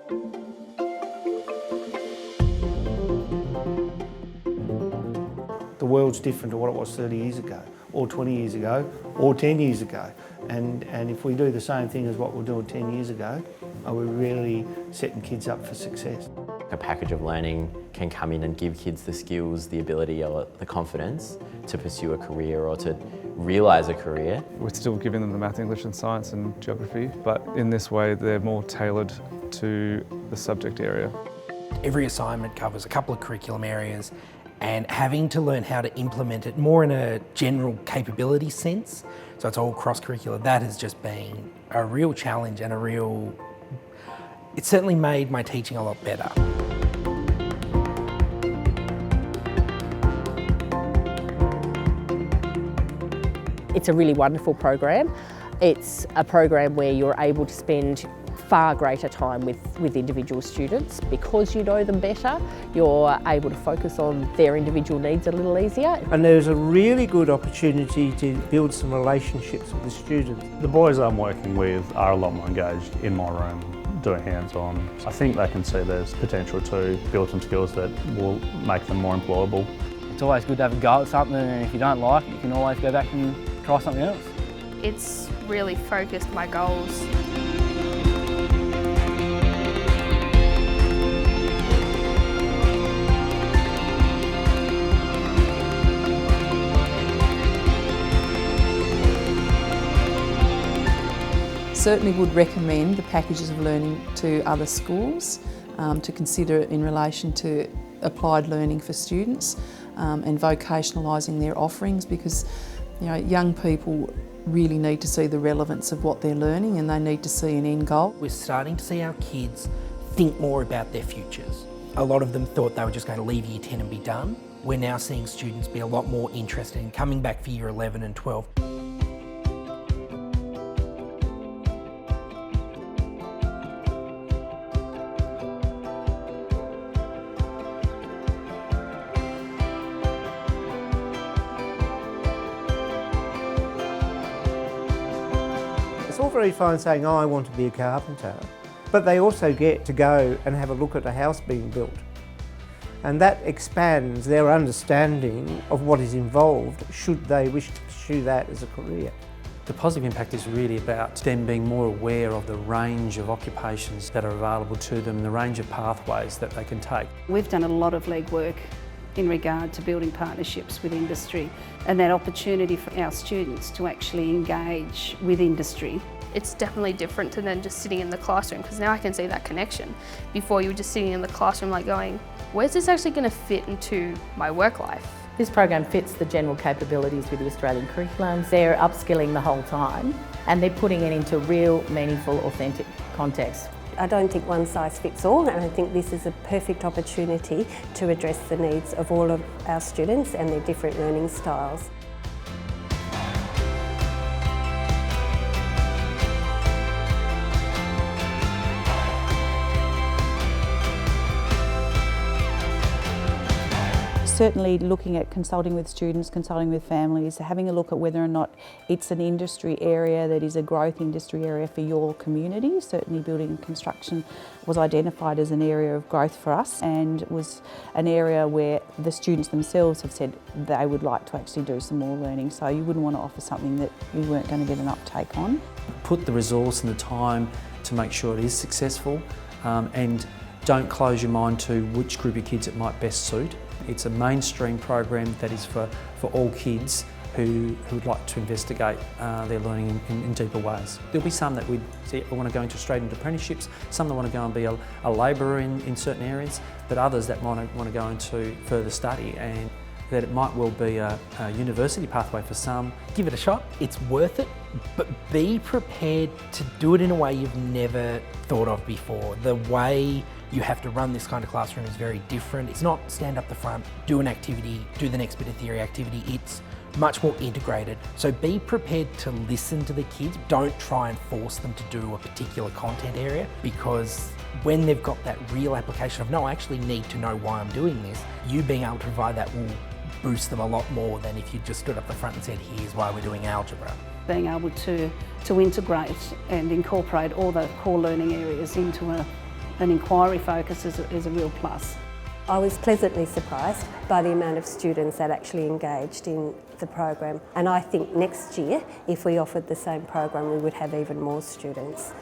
The world's different to what it was 30 years ago, or 20 years ago, or 10 years ago. And if we do the same thing as what we were doing 10 years ago, are we really setting kids up for success? A package of learning can come in and give kids the skills, the ability or the confidence to pursue a career or to realise a career. We're still giving them the math, English and science and geography, but in this way they're more tailored to the subject area. Every assignment covers a couple of curriculum areas, and having to learn how to implement it more in a general capability sense, so it's all cross-curricular, that has just been a real challenge and it's certainly made my teaching a lot better. It's a really wonderful program. It's a program where you're able to spend far greater time with individual students. Because you know them better, you're able to focus on their individual needs a little easier. And there's a really good opportunity to build some relationships with the students. The boys I'm working with are a lot more engaged in my room, doing hands-on. I think they can see there's potential to build some skills that will make them more employable. It's always good to have a go at something, and if you don't like it, you can always go back and try something else. It's really focused my goals. Certainly would recommend the packages of learning to other schools to consider in relation to applied learning for students and vocationalising their offerings, because young people really need to see the relevance of what they're learning and they need to see an end goal. We're starting to see our kids think more about their futures. A lot of them thought they were just going to leave Year 10 and be done. We're now seeing students be a lot more interested in coming back for Year 11 and 12. It's all very fine saying, oh, I want to be a carpenter, but they also get to go and have a look at a house being built. And that expands their understanding of what is involved should they wish to pursue that as a career. The positive impact is really about them being more aware of the range of occupations that are available to them, the range of pathways that they can take. We've done a lot of legwork in regard to building partnerships with industry, and that opportunity for our students to actually engage with industry. It's definitely different to then just sitting in the classroom, because now I can see that connection. Before you were just sitting in the classroom like going, where's this actually going to fit into my work life? This program fits the general capabilities with the Australian curriculums. They're upskilling the whole time and they're putting it into real, meaningful, authentic context. I don't think one size fits all, and I think this is a perfect opportunity to address the needs of all of our students and their different learning styles. Certainly looking at consulting with students, consulting with families, having a look at whether or not it's an industry area that is a growth industry area for your community. Certainly building and construction was identified as an area of growth for us and was an area where the students themselves have said they would like to actually do some more learning. So you wouldn't want to offer something that you weren't going to get an uptake on. Put the resource and the time to make sure it is successful, and don't close your mind to which group of kids it might best suit. It's a mainstream program that is for all kids who would like to investigate their learning in deeper ways. There'll be some that would want to go into straight into apprenticeships, some that want to go and be a labourer in certain areas, but others that might want to go into further study, and that it might well be a university pathway for some. Give it a shot, it's worth it, but be prepared to do it in a way you've never thought of before. The way you have to run this kind of classroom is very different. It's not stand up the front, do an activity, do the next bit of theory activity. It's much more integrated. So be prepared to listen to the kids. Don't try and force them to do a particular content area, because when they've got that real application of, no, I actually need to know why I'm doing this, you being able to provide that will boost them a lot more than if you just stood up the front and said, here's why we're doing algebra. Being able to integrate and incorporate all the core learning areas into an inquiry focus is a real plus. I was pleasantly surprised by the amount of students that actually engaged in the program, and I think next year, if we offered the same program, we would have even more students.